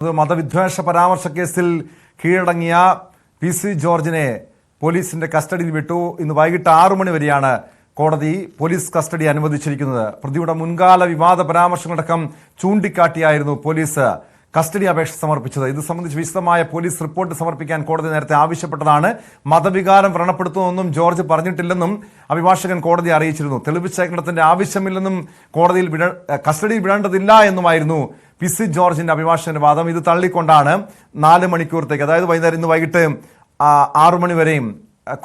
മതവിദ്വേഷ പരാമർശ കേസിൽ കീഴടങ്ങിയ പി.സി. ജോർജിനെ പോലീസിന്റെ കസ്റ്റഡിയിൽ വിട്ടു. ഇന്ന് വൈകിട്ട് 6 മണി വരെയാണ് കോടതി പോലീസ് കസ്റ്റഡി അനുവദിച്ചിരിക്കുന്നത്. പ്രതിയുടെ മുൻകാല വിവാദ പരാമർശങ്ങളടക്കം ചൂണ്ടിക്കാട്ടിയായിരുന്നു പോലീസ് കസ്റ്റഡി അപേക്ഷ സമർപ്പിച്ചത്. ഇത് സംബന്ധിച്ച് വിശദമായ പോലീസ് റിപ്പോർട്ട് സമർപ്പിക്കാൻ കോടതി നേരത്തെ ആവശ്യപ്പെട്ടതാണ്. മതവികാരം വ്രണപ്പെടുത്തുന്നതൊന്നും ജോർജ് പറഞ്ഞിട്ടില്ലെന്നും അഭിഭാഷകൻ കോടതിയെ അറിയിച്ചിരുന്നു. തെളിവ് ശേഖരണത്തിന്റെ ആവശ്യമില്ലെന്നും കോടതിയിൽ കസ്റ്റഡിയിൽ വിടേണ്ടതില്ല എന്നുമായിരുന്നു പി.സി. ജോർജിന്റെ അഭിഭാഷകന്റെ വാദം. ഇത് തള്ളിക്കൊണ്ടാണ് 4 മണിക്കൂറത്തേക്ക്, അതായത് വൈകുന്നേരം ഇന്ന് വൈകിട്ട് 6 മണി വരെയും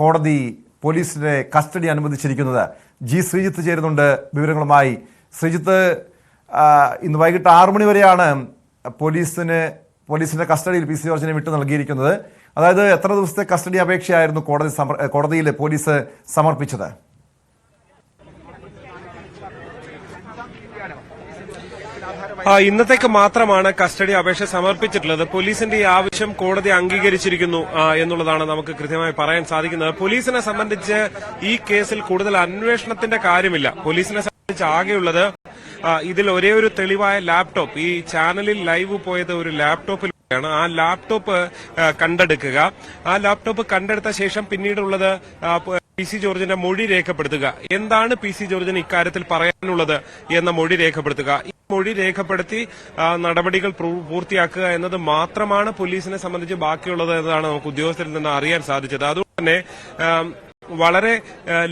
കോടതി പോലീസിന്റെ കസ്റ്റഡി അനുവദിച്ചിരിക്കുന്നത്. ജി ശ്രീജിത്ത് ചേരുന്നുണ്ട് വിവരങ്ങളുമായി. ശ്രീജിത്ത്, ഇന്ന് വൈകിട്ട് 6 മണി വരെയാണ് പോലീസിന്റെ കസ്റ്റഡിയിൽ പി.സി. ജോർജിനെ വിട്ടു നൽകിയിരിക്കുന്നത്. അതായത് എത്ര ദിവസത്തെ കസ്റ്റഡി അപേക്ഷയായിരുന്നു കോടതിയിൽ പോലീസ് സമർപ്പിച്ചത്? ഇന്നത്തേക്ക് മാത്രമാണ് കസ്റ്റഡി അപേക്ഷ സമർപ്പിച്ചിട്ടുള്ളത്. പോലീസിന്റെ ഈ ആവശ്യം കോടതി അംഗീകരിച്ചിരിക്കുന്നു എന്നുള്ളതാണ് നമുക്ക് കൃത്യമായി പറയാൻ സാധിക്കുന്നത്. പോലീസിനെ സംബന്ധിച്ച് ഈ കേസിൽ കൂടുതൽ അന്വേഷണത്തിന്റെ കാര്യമില്ല. പോലീസിനെ സംബന്ധിച്ച് ആകെയുള്ളത് ഇതിൽ ഒരേ ഒരു തെളിവായ ലാപ്ടോപ്പ്, ഈ ചാനലിൽ ലൈവ് പോയത് ഒരു ലാപ്ടോപ്പിലാണ്. ആ ലാപ്ടോപ്പ് കണ്ടെടുക്കുക. ആ ലാപ്ടോപ്പ് കണ്ടെടുത്ത ശേഷം പിന്നീടുള്ളത് പി.സി. ജോർജിന്റെ മൊഴി രേഖപ്പെടുത്തുക. എന്താണ് പി.സി. ജോർജിന് ഇക്കാര്യത്തിൽ പറയാനുള്ളത് എന്ന മൊഴി രേഖപ്പെടുത്തുക. ഈ മൊഴി രേഖപ്പെടുത്തി നടപടികൾ പൂർത്തിയാക്കുക എന്നത് മാത്രമാണ് പോലീസിനെ സംബന്ധിച്ച് ബാക്കിയുള്ളത് എന്നതാണ് നമുക്ക് ഉദ്യോഗസ്ഥരിൽ നിന്ന് അറിയാൻ സാധിച്ചത്. അതുകൊണ്ട് തന്നെ വളരെ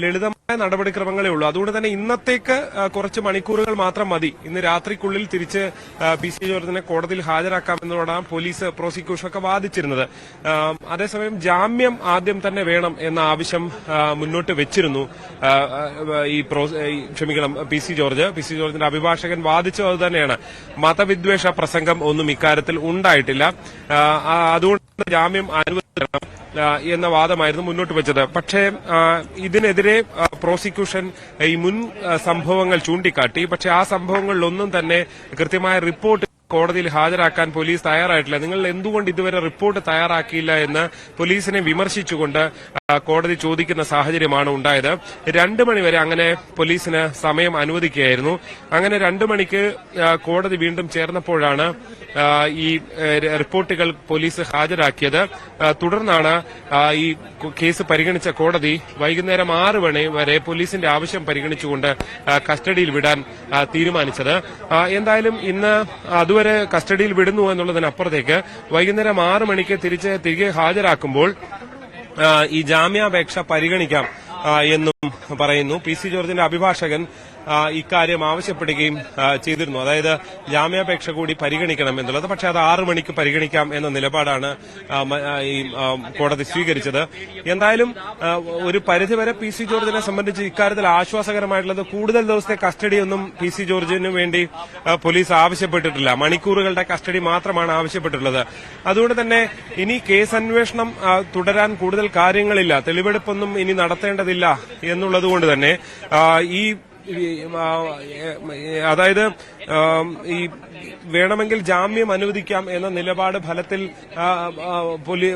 ലളിതമായ നടപടിക്രമങ്ങളേ ഉള്ളൂ. അതുകൊണ്ട് തന്നെ ഇന്നത്തേക്ക് കുറച്ച് മണിക്കൂറുകൾ മാത്രം മതി. ഇന്ന് രാത്രിക്കുള്ളിൽ തിരിച്ച് പി.സി. ജോർജിനെ കോടതിയിൽ ഹാജരാക്കാമെന്നതോടാണ് പോലീസ് പ്രോസിക്യൂഷനൊക്കെ വാദിച്ചിരുന്നത്. അതേസമയം ജാമ്യം ആദ്യം തന്നെ വേണം എന്ന ആവശ്യം മുന്നോട്ട് വെച്ചിരുന്നു പി.സി. ജോർജിന്റെ അഭിഭാഷകൻ വാദിച്ചത് അത് തന്നെയാണ്. മതവിദ്വേഷ പ്രസംഗം ഒന്നും ഇക്കാര്യത്തിൽ ഉണ്ടായിട്ടില്ല. അതുകൊണ്ട് ജാമ്യം അനുവദിക്കണം എന്ന വാദമായിരുന്നു മുന്നോട്ട് വെച്ചത്. പക്ഷേ ഇതിനെതിരെ പ്രോസിക്യൂഷൻ ഈ മുൻ സംഭവങ്ങൾ ചൂണ്ടിക്കാട്ടി. പക്ഷേ ആ സംഭവങ്ങളിലൊന്നും തന്നെ കൃത്യമായ റിപ്പോർട്ട് കോടതിയിൽ ഹാജരാക്കാൻ പോലീസ് തയ്യാറായിട്ടില്ല. നിങ്ങൾ എന്തുകൊണ്ട് ഇതുവരെ റിപ്പോർട്ട് തയ്യാറാക്കിയില്ല എന്ന് പോലീസിനെ വിമർശിച്ചുകൊണ്ട് കോടതി ചോദിക്കുന്ന സാഹചര്യമാണ് ഉണ്ടായത്. 2 മണിവരെ അങ്ങനെ പോലീസിന് സമയം അനുവദിക്കുകയായിരുന്നു. അങ്ങനെ 2 മണിക്ക് കോടതി വീണ്ടും ചേർന്നപ്പോഴാണ് ഈ റിപ്പോർട്ടുകൾ പോലീസ് ഹാജരാക്കിയത്. തുടർന്നാണ് ഈ കേസ് പരിഗണിച്ച കോടതി വൈകുന്നേരം 6 മണി വരെ പോലീസിന്റെ ആവശ്യം പരിഗണിച്ചുകൊണ്ട് കസ്റ്റഡിയിൽ വിടാൻ തീരുമാനിച്ചത്. എന്തായാലും ഇന്ന് അതുവരെ കസ്റ്റഡിയിൽ വിടുന്നു എന്നുള്ളതിനപ്പുറത്തേക്ക് വൈകുന്നേരം 6 മണിക്ക് തിരികെ ഹാജരാക്കുമ്പോൾ ഈ ജാമ്യാപേക്ഷ പരിഗണിക്കാം എന്നും പറയുന്നു. പി.സി. ജോർജിന്റെ അഭിഭാഷകൻ ഇക്കാര്യം ആവശ്യപ്പെടുകയും ചെയ്തിരുന്നു. അതായത് ജാമ്യാപേക്ഷ കൂടി പരിഗണിക്കണം എന്നുള്ളത്. പക്ഷെ അത് 6 മണിക്ക് പരിഗണിക്കാം എന്ന നിലപാടാണ് ഈ കോടതി സ്വീകരിച്ചത്. എന്തായാലും ഒരു പരിധിവരെ പി.സി. ജോർജിനെ സംബന്ധിച്ച് ഇക്കാര്യത്തിൽ ആശ്വാസകരമായിട്ടുള്ളത് കൂടുതൽ ദിവസത്തെ കസ്റ്റഡിയൊന്നും പി.സി. ജോർജിന് വേണ്ടി പോലീസ് ആവശ്യപ്പെട്ടിട്ടില്ല. മണിക്കൂറുകളുടെ കസ്റ്റഡി മാത്രമാണ് ആവശ്യപ്പെട്ടിട്ടുള്ളത്. അതുകൊണ്ട് തന്നെ ഇനി കേസ് അന്വേഷണം തുടരാൻ കൂടുതൽ കാര്യങ്ങളില്ല, തെളിവെടുപ്പൊന്നും ഇനി നടത്തേണ്ടതില്ല എന്നുള്ളതുകൊണ്ട് തന്നെ അതായത് ഈ വേണമെങ്കിൽ ജാമ്യം അനുവദിക്കാം എന്ന നിലപാട് ഫലത്തിൽ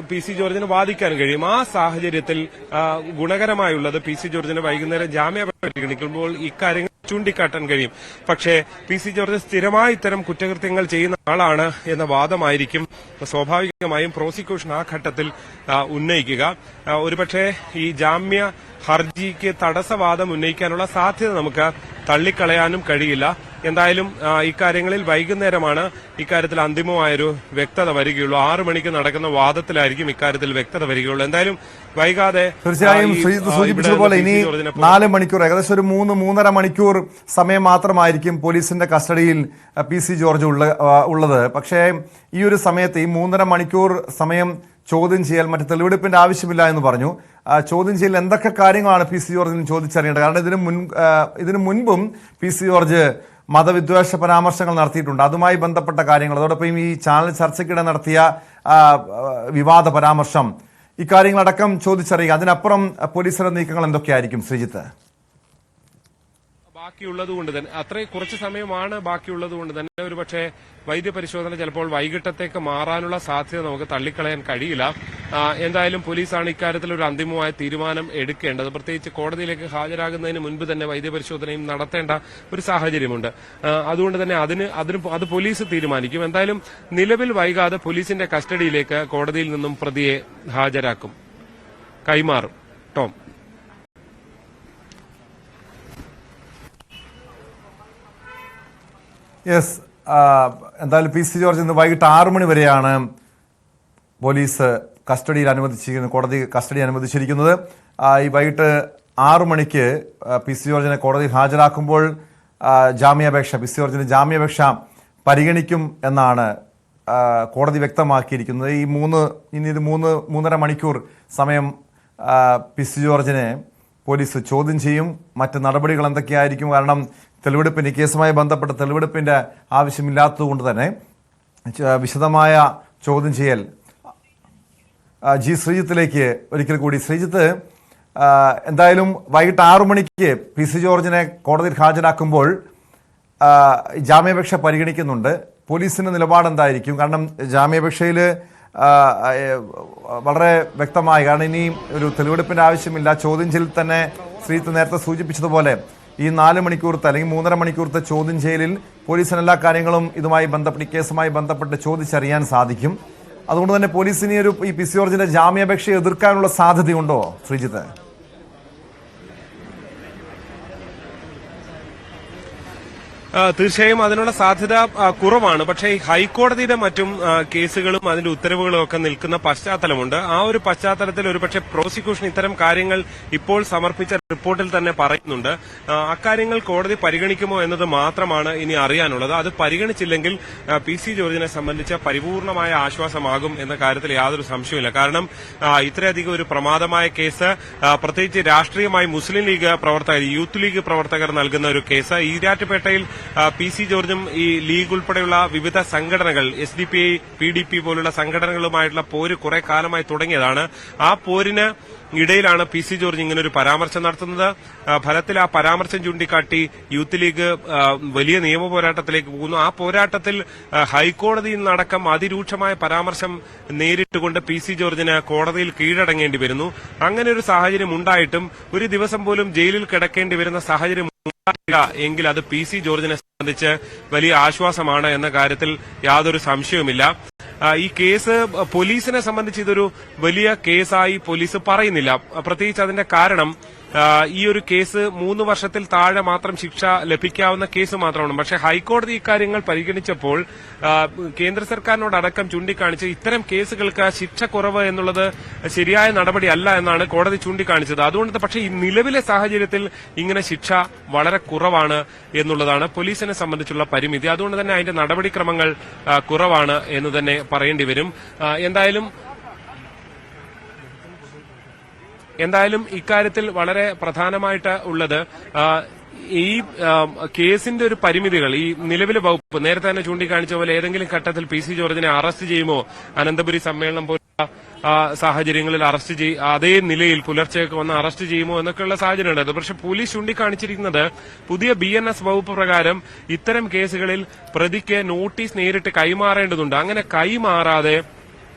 പി.സി. ജോർജിന് വാദിക്കാൻ കഴിയും. ആ സാഹചര്യത്തിൽ ഗുണകരമായുള്ളത് പി.സി. ജോർജിന് വൈകുന്നേരം ജാമ്യാപേക്ഷ പരിഗണിക്കുമ്പോൾ ഇക്കാര്യങ്ങൾ ചൂണ്ടിക്കാട്ടാൻ കഴിയും. പക്ഷേ പി.സി. ജോർജ് സ്ഥിരമായി ഇത്തരം കുറ്റകൃത്യങ്ങൾ ചെയ്യുന്ന ആളാണ് എന്ന വാദമായിരിക്കും സ്വാഭാവികമായും പ്രോസിക്യൂഷൻ ആ ഘട്ടത്തിൽ ഉന്നയിക്കുക. ഒരുപക്ഷെ ഈ ജാമ്യ ഹർജിക്ക് തടസ്സവാദം ഉന്നയിക്കാനുള്ള സാധ്യത നമുക്ക് തള്ളിക്കളയാനും കഴിയില്ല. എന്തായാലും ഇക്കാര്യങ്ങളിൽ വൈകുന്നേരമാണ് ഇക്കാര്യത്തിൽ അന്തിമമായൊരു വ്യക്തത വരികയുള്ളൂ. 6 മണിക്ക് നടക്കുന്ന വാദത്തിലായിരിക്കും ഇക്കാര്യത്തിൽ വ്യക്തത വരികയുള്ളൂ. എന്തായാലും വൈകാതെ തീർച്ചയായും സൂചിപ്പിച്ചതുപോലെ ഇനി 4 മണിക്കൂർ, ഏകദേശം ഒരു 3-3.5 മണിക്കൂർ സമയം മാത്രമായിരിക്കും പോലീസിന്റെ കസ്റ്റഡിയിൽ പി.സി. ജോർജ് ഉള്ളത്. പക്ഷേ ഈ ഒരു സമയത്ത് ഈ 3.5 മണിക്കൂർ സമയം ചോദ്യം ചെയ്യൽ, മറ്റ് തെളിവെടുപ്പിന്റെ ആവശ്യമില്ല എന്ന് പറഞ്ഞു. ചോദ്യം ചെയ്യൽ എന്തൊക്കെ കാര്യങ്ങളാണ് പി.സി. ജോർജിന് ചോദിച്ചറിയേണ്ടത്? കാരണം ഇതിനു മുൻപും പി.സി. ജോർജ് മതവിദ്വേഷ പരാമർശങ്ങൾ നടത്തിയിട്ടുണ്ട്. അതുമായി ബന്ധപ്പെട്ട കാര്യങ്ങൾ, അതോടൊപ്പം ഈ ചാനൽ ചർച്ചയ്ക്കിടെ നടത്തിയ വിവാദ പരാമർശം, ഇക്കാര്യങ്ങളടക്കം ചോദിച്ചറിയുക. അതിനപ്പുറം പോലീസിന്റെ നീക്കങ്ങൾ എന്തൊക്കെയായിരിക്കും ശ്രീജിത്ത്? ബാക്കിയുള്ളതുകൊണ്ട് തന്നെ അത്രയും കുറച്ച് സമയമാണ് ബാക്കിയുള്ളതുകൊണ്ട് തന്നെ ഒരുപക്ഷെ വൈദ്യപരിശോധന ചിലപ്പോൾ വൈകിട്ടത്തേക്ക് മാറാനുള്ള സാധ്യത നമുക്ക് തള്ളിക്കളയാൻ കഴിയില്ല. എന്തായാലും പോലീസാണ് ഇക്കാര്യത്തിൽ ഒരു അന്തിമമായ തീരുമാനം എടുക്കേണ്ടത്. പ്രത്യേകിച്ച് കോടതിയിലേക്ക് ഹാജരാകുന്നതിന് മുൻപ് തന്നെ വൈദ്യപരിശോധനയും നടത്തേണ്ട ഒരു സാഹചര്യമുണ്ട്. അതുകൊണ്ട് തന്നെ അത് പോലീസ് തീരുമാനിക്കും. എന്തായാലും നിലവിൽ വൈകാതെ പോലീസിന്റെ കസ്റ്റഡിയിലേക്ക് കോടതിയിൽ നിന്നും പ്രതിയെ ഹാജരാക്കും, കൈമാറും. ടോം. യെസ്, എന്തായാലും പി സി ജോർജ് ഇന്ന് വൈകിട്ട് 6 മണി വരെയാണ് പോലീസ് കസ്റ്റഡിയിൽ അനുവദിച്ചിരിക്കുന്നത്, കോടതി കസ്റ്റഡി അനുവദിച്ചിരിക്കുന്നത്. ഈ വൈകിട്ട് 6 മണിക്ക് പി സി ജോർജിനെ കോടതിയിൽ ഹാജരാക്കുമ്പോൾ പി സി ജോർജിന്റെ ജാമ്യാപേക്ഷ പരിഗണിക്കും എന്നാണ് കോടതി വ്യക്തമാക്കിയിരിക്കുന്നത്. ഇനി ഇത് 3.5 മണിക്കൂർ സമയം പി സി ജോർജിനെ പോലീസ് ചോദ്യം ചെയ്യും. മറ്റ് നടപടികൾ എന്തൊക്കെയായിരിക്കും? കാരണം തെളിവെടുപ്പിന് കേസുമായി ബന്ധപ്പെട്ട തെളിവെടുപ്പിന്റെ ആവശ്യമില്ലാത്തതുകൊണ്ട് തന്നെ വിശദമായ ചോദ്യം ചെയ്യൽ ജി ശ്രീജിത്തിലേക്ക് ഒരിക്കൽ കൂടി. ശ്രീജിത്ത്, എന്തായാലും വൈകിട്ട് 6 മണിക്ക് പി സി ജോർജിനെ കോടതിയിൽ ഹാജരാക്കുമ്പോൾ ജാമ്യാപേക്ഷ പരിഗണിക്കുന്നുണ്ട്. പോലീസിന്റെ നിലപാട് എന്തായിരിക്കും? കാരണം ജാമ്യാപേക്ഷയിൽ വളരെ വ്യക്തമായി, കാരണം ഇനി ഒരു തെളിവെടുപ്പിന്റെ ആവശ്യമില്ല. ചോദ്യം ചെയ്യലിൽ തന്നെ ശ്രീജിത്ത് നേരത്തെ സൂചിപ്പിച്ചതുപോലെ ഈ 4 മണിക്കൂറത്തെ അല്ലെങ്കിൽ 3.5 മണിക്കൂറത്തെ ചോദ്യം ചെയ്യലിൽ പോലീസിന് എല്ലാ കാര്യങ്ങളും കേസുമായി ബന്ധപ്പെട്ട് ചോദിച്ചറിയാൻ സാധിക്കും. അതുകൊണ്ട് തന്നെ പോലീസിന് ഈ പി സി ജോർജിന്റെ ജാമ്യാപേക്ഷയെ എതിർക്കാനുള്ള സാധ്യതയുണ്ടോ ശ്രീജിത്ത്? തീർച്ചയായും അതിനുള്ള സാധ്യത കുറവാണ്. പക്ഷേ ഈ ഹൈക്കോടതിയുടെ മറ്റും കേസുകളും അതിന്റെ ഉത്തരവുകളും ഒക്കെ നിൽക്കുന്ന പശ്ചാത്തലമുണ്ട്. ആ ഒരു പശ്ചാത്തലത്തിൽ ഒരുപക്ഷെ പ്രോസിക്യൂഷൻ ഇത്തരം കാര്യങ്ങൾ ഇപ്പോൾ സമർപ്പിച്ച റിപ്പോർട്ടിൽ തന്നെ പറയുന്നുണ്ട്. അക്കാര്യങ്ങൾ കോടതി പരിഗണിക്കുമോ എന്നത് മാത്രമാണ് ഇനി അറിയാനുള്ളത്. അത് പരിഗണിച്ചില്ലെങ്കിൽ പി സി ജോർജിനെ സംബന്ധിച്ച പരിപൂർണമായ ആശ്വാസമാകും എന്ന കാര്യത്തിൽ യാതൊരു സംശയമില്ല. കാരണം ഇത്രയധികം ഒരു പ്രമാദമായ കേസ്, പ്രത്യേകിച്ച് രാഷ്ട്രീയമായി മുസ്ലിം ലീഗ് പ്രവർത്തകർ, യൂത്ത് ലീഗ് പ്രവർത്തകർ നൽകുന്ന ഒരു കേസ്, ഈരാറ്റുപേട്ടയിൽ പി സി ജോർജും ഈ ലീഗ് ഉൾപ്പെടെയുള്ള വിവിധ സംഘടനകൾ, SDPI, PDP പോലുള്ള സംഘടനകളുമായിട്ടുള്ള പോര് കുറെ കാലമായി തുടങ്ങിയതാണ്. ആ പോരിന് ഇടയിലാണ് പി സി ജോർജ് ഇങ്ങനൊരു പരാമർശം നടത്തുന്നത്. ഫലത്തിൽ ആ പരാമർശം ചൂണ്ടിക്കാട്ടി യൂത്ത് ലീഗ് വലിയ നിയമ പോരാട്ടത്തിലേക്ക് പോകുന്നു. ആ പോരാട്ടത്തിൽ ഹൈക്കോടതിയിൽ നിന്നടക്കം അതിരൂക്ഷമായ പരാമർശം നേരിട്ടുകൊണ്ട് പി സി ജോർജിന് കോടതിയിൽ കീഴടങ്ങേണ്ടി വരുന്നു. അങ്ങനെ ഒരു സാഹചര്യം ഉണ്ടായിട്ടും ഒരു ദിവസം പോലും ജയിലിൽ കിടക്കേണ്ടി വരുന്ന സാഹചര്യം എങ്കിൽ അത് പി സി ജോർജിനെ സംബന്ധിച്ച് വലിയ ആശ്വാസമാണ് എന്ന കാര്യത്തിൽ യാതൊരു സംശയവുമില്ല. ഈ കേസ് പോലീസിനെ സംബന്ധിച്ച് ഇതൊരു വലിയ കേസായി പോലീസ് പറയുന്നില്ല. പ്രത്യേകിച്ച് അതിന്റെ കാരണം ഈ ഒരു കേസ് 3 വർഷത്തിൽ താഴെ മാത്രം ശിക്ഷ ലഭിക്കാവുന്ന കേസ് മാത്രമാണ്. പക്ഷേ ഹൈക്കോടതി ഇക്കാര്യങ്ങൾ പരിഗണിച്ചപ്പോൾ കേന്ദ്ര സർക്കാരിനോടടക്കം ചൂണ്ടിക്കാണിച്ച് ഇത്തരം കേസുകൾക്ക് ശിക്ഷ കുറവ് എന്നുള്ളത് ശരിയായ നടപടിയല്ല എന്നാണ് കോടതി ചൂണ്ടിക്കാണിച്ചത്. അതുകൊണ്ട് പക്ഷേ ഈ നിലവിലെ സാഹചര്യത്തിൽ ഇങ്ങനെ ശിക്ഷ വളരെ കുറവാണ് എന്നുള്ളതാണ് പോലീസിനെ സംബന്ധിച്ചുള്ള പരിമിതി. അതുകൊണ്ട് തന്നെ അതിന്റെ നടപടിക്രമങ്ങൾ കുറവാണ് എന്ന് തന്നെ പറയേണ്ടി വരും. എന്തായാലും ഇക്കാര്യത്തിൽ വളരെ പ്രധാനമായിട്ട് ഉള്ളത് ഈ കേസിന്റെ ഒരു പരിമിതികൾ, ഈ നിലവിലെ വകുപ്പ് നേരത്തെ തന്നെ ചൂണ്ടിക്കാണിച്ച പോലെ ഏതെങ്കിലും ഘട്ടത്തിൽ പി സി ജോർജിനെ അറസ്റ്റ് ചെയ്യുമോ, അനന്തപുരി സമ്മേളനം പോലുള്ള സാഹചര്യങ്ങളിൽ അതേ നിലയിൽ പുലർച്ചെയൊക്കെ വന്ന് അറസ്റ്റ് ചെയ്യുമോ എന്നൊക്കെയുള്ള സാഹചര്യം ഉണ്ടായത്. പക്ഷെ പോലീസ് ചൂണ്ടിക്കാണിച്ചിരിക്കുന്നത് പുതിയ BNS വകുപ്പ് പ്രകാരം ഇത്തരം കേസുകളിൽ പ്രതിക്ക് നോട്ടീസ് നേരിട്ട് കൈമാറേണ്ടതുണ്ട്. അങ്ങനെ കൈമാറാതെ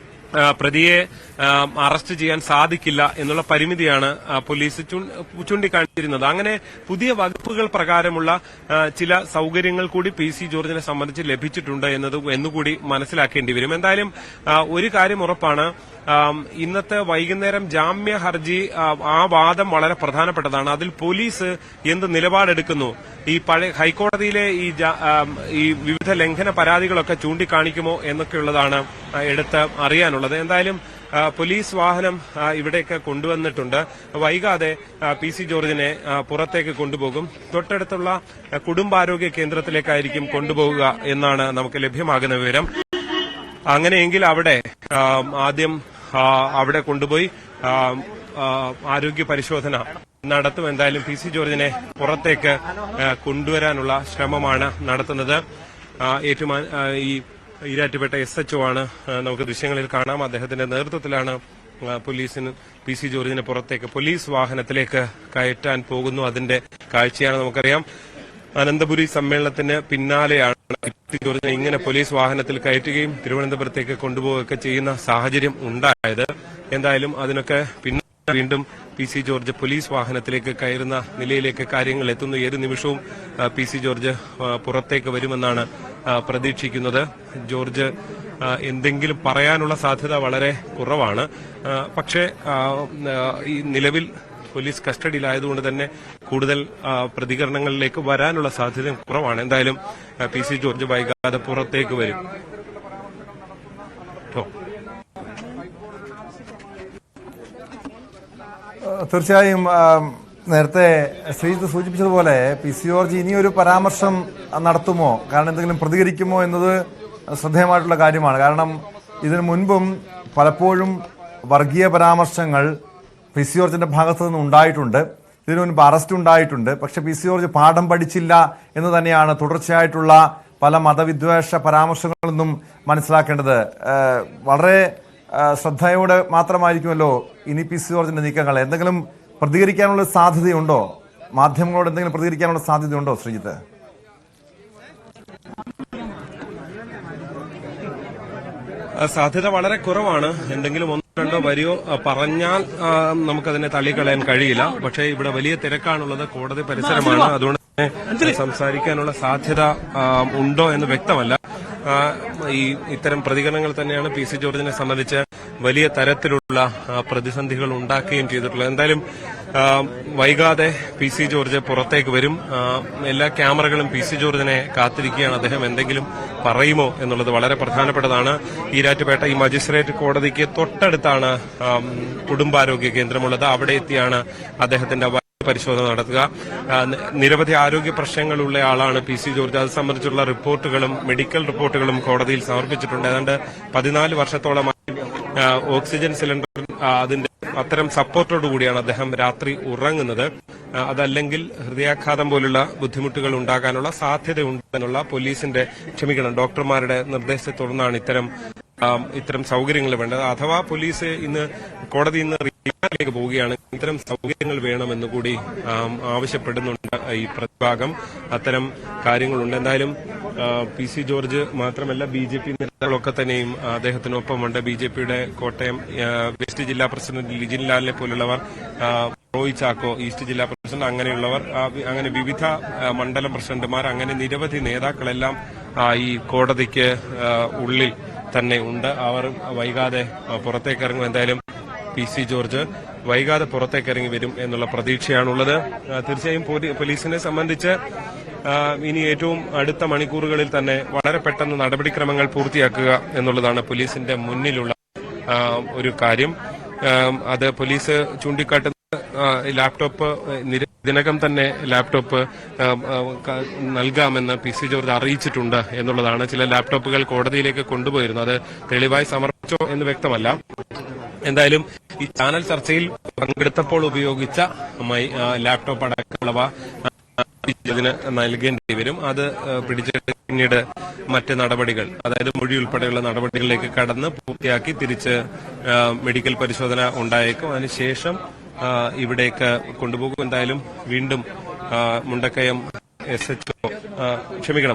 പ്രതിയെ അറസ്റ്റ് ചെയ്യാൻ സാധിക്കില്ല എന്നുള്ള പരിമിതിയാണ് പോലീസ് ചൂണ്ടിക്കാണിച്ചിരുന്നത്. അങ്ങനെ പുതിയ വകുപ്പുകൾ പ്രകാരമുള്ള ചില സൌകര്യങ്ങൾ കൂടി പി സി ജോർജിനെ സംബന്ധിച്ച് ലഭിച്ചിട്ടുണ്ട് എന്നുകൂടി മനസ്സിലാക്കേണ്ടി വരും. എന്തായാലും ഒരു കാര്യം ഉറപ്പാണ്, ഇന്നത്തെ വൈകുന്നേരം ജാമ്യ ഹർജി, ആ വാദം വളരെ പ്രധാനപ്പെട്ടതാണ്. അതിൽ പോലീസ് എന്ത് നിലപാടെടുക്കുന്നു, ഈ ഹൈക്കോടതിയിലെ ഈ വിവിധ ലംഘന പരാതികളൊക്കെ ചൂണ്ടിക്കാണിക്കുമോ എന്നൊക്കെയുള്ളതാണ് എടുത്ത് അറിയാനുള്ളത്. എന്തായാലും പോലീസ് വാഹനം ഇവിടേക്ക് കൊണ്ടുവന്നിട്ടുണ്ട്. വൈകാതെ പി സി ജോർജിനെ പുറത്തേക്ക് കൊണ്ടുപോകും. തൊട്ടടുത്തുള്ള കുടുംബാരോഗ്യ കേന്ദ്രത്തിലേക്കായിരിക്കും കൊണ്ടുപോകുക എന്നാണ് നമുക്ക് ലഭ്യമാകുന്ന വിവരം. അങ്ങനെയെങ്കിൽ ആദ്യം അവിടെ കൊണ്ടുപോയി ആരോഗ്യ പരിശോധന നടത്തും. എന്തായാലും പി സി ജോർജിനെ പുറത്തേക്ക് കൊണ്ടുവരാനുള്ള ശ്രമമാണ് നടത്തുന്നത്. ഈ ഈരാറ്റുപേട്ട SHO ആണ്, നമുക്ക് ദൃശ്യങ്ങളിൽ കാണാം. അദ്ദേഹത്തിന്റെ നേതൃത്വത്തിലാണ് പോലീസിന് പി സി ജോർജിനെ പുറത്തേക്ക് പോലീസ് വാഹനത്തിലേക്ക് കയറ്റാൻ പോകുന്നു. അതിന്റെ കാഴ്ചയാണ് നമുക്കറിയാം. അനന്തപുരി സമ്മേളനത്തിന് പിന്നാലെയാണ് പി സി ജോർജിനെ ഇങ്ങനെ പോലീസ് വാഹനത്തിൽ കയറ്റുകയും തിരുവനന്തപുരത്തേക്ക് കൊണ്ടുപോവുകയൊക്കെ ചെയ്യുന്ന സാഹചര്യം ഉണ്ടായത്. എന്തായാലും അതിനൊക്കെ പിന്നെ വീണ്ടും പി സി ജോർജ് പോലീസ് വാഹനത്തിലേക്ക് കയറുന്ന നിലയിലേക്ക് കാര്യങ്ങൾ എത്തുന്നു. ഏത് നിമിഷവും പി സി ജോർജ് പുറത്തേക്ക് വരുമെന്നാണ് പ്രതീക്ഷിക്കുന്നത്. ജോർജ് എന്തെങ്കിലും പറയാനുള്ള സാധ്യത വളരെ കുറവാണ്. പക്ഷേ ഈ നിലവിൽ പോലീസ് കസ്റ്റഡിയിലായതുകൊണ്ട് തന്നെ കൂടുതൽ പ്രതികരണങ്ങളിലേക്ക് വരാനുള്ള സാധ്യത കുറവാണ്. എന്തായാലും പി സി ജോർജ് വൈകാതെ പുറത്തേക്ക് വരും. തീർച്ചയായും നേരത്തെ ശ്രീജിത്ത് സൂചിപ്പിച്ചതുപോലെ പി സി ജോർജ് ഇനിയൊരു പരാമർശം നടത്തുമോ, കാരണം എന്തെങ്കിലും പ്രതികരിക്കുമോ എന്നത് ശ്രദ്ധേയമായിട്ടുള്ള കാര്യമാണ്. കാരണം ഇതിനു മുൻപും പലപ്പോഴും വർഗീയ പരാമർശങ്ങൾ പി സി ജോർജിന്റെ ഭാഗത്തു നിന്ന് ഉണ്ടായിട്ടുണ്ട്. ഇതിനു മുൻപ് അറസ്റ്റ് ഉണ്ടായിട്ടുണ്ട്. പക്ഷെ പി സി ജോർജ് പാഠം പഠിച്ചില്ല എന്ന് തന്നെയാണ് തുടർച്ചയായിട്ടുള്ള പല മതവിദ്വേഷ പരാമർശങ്ങളിൽ നിന്നും മനസ്സിലാക്കേണ്ടത്. വളരെ ശ്രദ്ധയോടെ മാത്രമായിരിക്കുമല്ലോ ഇനി പി സി ജോർജിന്റെ നീക്കങ്ങൾ. എന്തെങ്കിലും പ്രതികരിക്കാനുള്ള സാധ്യതയുണ്ടോ? മാധ്യമങ്ങളോട് എന്തെങ്കിലും പ്രതികരിക്കാനുള്ള സാധ്യതയുണ്ടോ ശ്രീജിത്ത്? സാധ്യത വളരെ കുറവാണ്. എന്തെങ്കിലും ഒന്നോ രണ്ടോ വരിയോ പറഞ്ഞാൽ നമുക്കതിനെ തള്ളിക്കളയാൻ കഴിയില്ല. പക്ഷേ ഇവിടെ വലിയ തിരക്കാണുള്ളത്, കോടതി പരിസരമാണ്. അതുകൊണ്ട് തന്നെ സംസാരിക്കാനുള്ള സാധ്യത ഉണ്ടോ എന്ന് വ്യക്തമല്ല. ഇത്തരം പ്രതികരണങ്ങൾ തന്നെയാണ് പി സി ജോർജിനെ സംബന്ധിച്ച് വലിയ തരത്തിലുള്ള പ്രതിസന്ധികൾ ഉണ്ടാക്കുകയും ചെയ്തിട്ടുള്ളത്. എന്തായാലും വൈകാതെ പി സി ജോർജ് പുറത്തേക്ക് വരും. എല്ലാ ക്യാമറകളും പി സി ജോർജിനെ കാത്തിരിക്കുകയാണ്. അദ്ദേഹം എന്തെങ്കിലും പറയുമോ എന്നുള്ളത് വളരെ പ്രധാനപ്പെട്ടതാണ്. ഈരാറ്റുപേട്ട ഈ മജിസ്ട്രേറ്റ് കോടതിക്ക് തൊട്ടടുത്താണ് കുടുംബാരോഗ്യ കേന്ദ്രമുള്ളത്. അവിടെ എത്തിയാണ് അദ്ദേഹത്തിന്റെ പരിശോധന നടത്തുക. നിരവധി ആരോഗ്യ പ്രശ്നങ്ങളുള്ള ആളാണ് പി സി ജോർജ്. അത് സംബന്ധിച്ചുള്ള റിപ്പോർട്ടുകളും മെഡിക്കൽ റിപ്പോർട്ടുകളും കോടതിയിൽ സമർപ്പിച്ചിട്ടുണ്ട്. ഏതാണ്ട് 14 വർഷത്തോളമായി ഓക്സിജൻ സിലിണ്ടർ അതിന്റെ അത്തരം സപ്പോർട്ടോടുകൂടിയാണ് അദ്ദേഹം രാത്രി ഉറങ്ങുന്നത്. അതല്ലെങ്കിൽ ഹൃദയാഘാതം പോലുള്ള ബുദ്ധിമുട്ടുകൾ ഉണ്ടാകാനുള്ള സാധ്യതയുണ്ടെന്നുള്ള ഡോക്ടർമാരുടെ നിർദ്ദേശത്തെ തുടർന്നാണ് ഇത്തരം സൗകര്യങ്ങൾ വേണ്ടത്. അഥവാ പോലീസ് കോടതി ഇന്ന് റിമാൻഡിലേക്ക് പോവുകയാണെങ്കിൽ ഇത്തരം സൗകര്യങ്ങൾ വേണമെന്ന് കൂടി ആവശ്യപ്പെടുന്നുണ്ട് ഈ പ്രതിഭാഗം. അത്തരം കാര്യങ്ങളുണ്ട്. എന്തായാലും പി സി ജോർജ് മാത്രമല്ല BJP നേതാക്കളൊക്കെ തന്നെയും അദ്ദേഹത്തിനൊപ്പമുണ്ട്. BJPയുടെ കോട്ടയം വെസ്റ്റ് ജില്ലാ പ്രസിഡന്റ് ലിജിൻ ലാലിനെ പോലുള്ളവർ, റോയ് ചാക്കോ ഈസ്റ്റ് ജില്ലാ പ്രസിഡന്റ്, അങ്ങനെയുള്ളവർ, അങ്ങനെ വിവിധ മണ്ഡലം പ്രസിഡന്റുമാർ, അങ്ങനെ നിരവധി നേതാക്കളെല്ലാം ഈ കോടതിക്ക് ഉള്ളിൽ തന്നെ ഉണ്ട്. അവർ വൈകാതെ പുറത്തേക്കിറങ്ങും. എന്തായാലും പി സി ജോർജ് വൈകാതെ പുറത്തേക്കിറങ്ങി വരും എന്നുള്ള പ്രതീക്ഷയാണുള്ളത്. തീർച്ചയായും പോലീസിനെ സംബന്ധിച്ച് ഇനി ഏറ്റവും അടുത്ത മണിക്കൂറുകളിൽ തന്നെ വളരെ പെട്ടെന്ന് നടപടിക്രമങ്ങൾ പൂർത്തിയാക്കുക എന്നുള്ളതാണ് പോലീസിന്റെ മുന്നിലുള്ള ഒരു കാര്യം. അത് പോലീസ് ചൂണ്ടിക്കാട്ടുന്ന ലാപ്ടോപ്പ് ഇതിനകം തന്നെ ലാപ്ടോപ്പ് നൽകാമെന്ന് പി സി ജോർജ് അറിയിച്ചിട്ടുണ്ട് എന്നുള്ളതാണ്. ചില ലാപ്ടോപ്പുകൾ കോടതിയിലേക്ക് കൊണ്ടുപോയിരുന്നു. അത് തെളിവായി സമർപ്പിച്ചോ എന്ന് വ്യക്തമല്ല. എന്തായാലും ഈ ചാനൽ ചർച്ചയിൽ പങ്കെടുത്തപ്പോൾ ഉപയോഗിച്ച ലാപ്ടോപ്പ് അടക്കമുള്ളവ ഇതിന് നൽകേണ്ടി വരും. അത് പിടിച്ചെടുത്ത് പിന്നീട് മറ്റ് നടപടികൾ, അതായത് മൊഴി ഉൾപ്പെടെയുള്ള നടപടികളിലേക്ക് കടന്ന് പൂർത്തിയാക്കി തിരിച്ച് മെഡിക്കൽ പരിശോധന ഉണ്ടായേക്കും. അതിനുശേഷം ഇവിടേക്ക് കൊണ്ടുപോകും. എന്തായാലും വീണ്ടും മുണ്ടക്കയം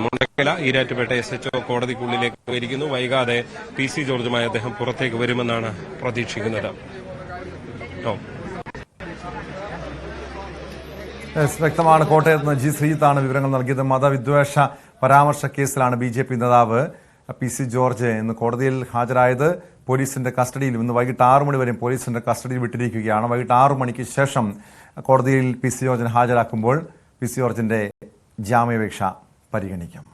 മുണ്ടക്കല ഈരാറ്റുപേട്ട SHO കോടതിക്കുള്ളിലേക്ക് പോയിരിക്കുന്നു. വൈകാതെ പി സി ജോർജുമായി അദ്ദേഹം പുറത്തേക്ക് വരുമെന്നാണ് പ്രതീക്ഷിക്കുന്നത്. വ്യക്തമാണ്. കോട്ടയത്ത് നിന്ന് ജി ശ്രീജിത്താണ് വിവരങ്ങൾ നൽകിയത്. മതവിദ്വേഷ പരാമർശ കേസിലാണ് BJP നേതാവ് പി സി ജോർജ് ഇന്ന് കോടതിയിൽ ഹാജരായത്. പോലീസിന്റെ കസ്റ്റഡിയിൽ ഇന്ന് വൈകിട്ട് 6 മണി വരെ പോലീസിന്റെ കസ്റ്റഡിയിൽ വിട്ടിരിക്കുകയാണ്. വൈകിട്ട് 6 മണിക്ക് ശേഷം കോടതിയിൽ പി സി ജോർജിനെ ഹാജരാക്കുമ്പോൾ പി സി ജോർജിന്റെ ജാമ്യാപേക്ഷ പരിഗണിക്കും.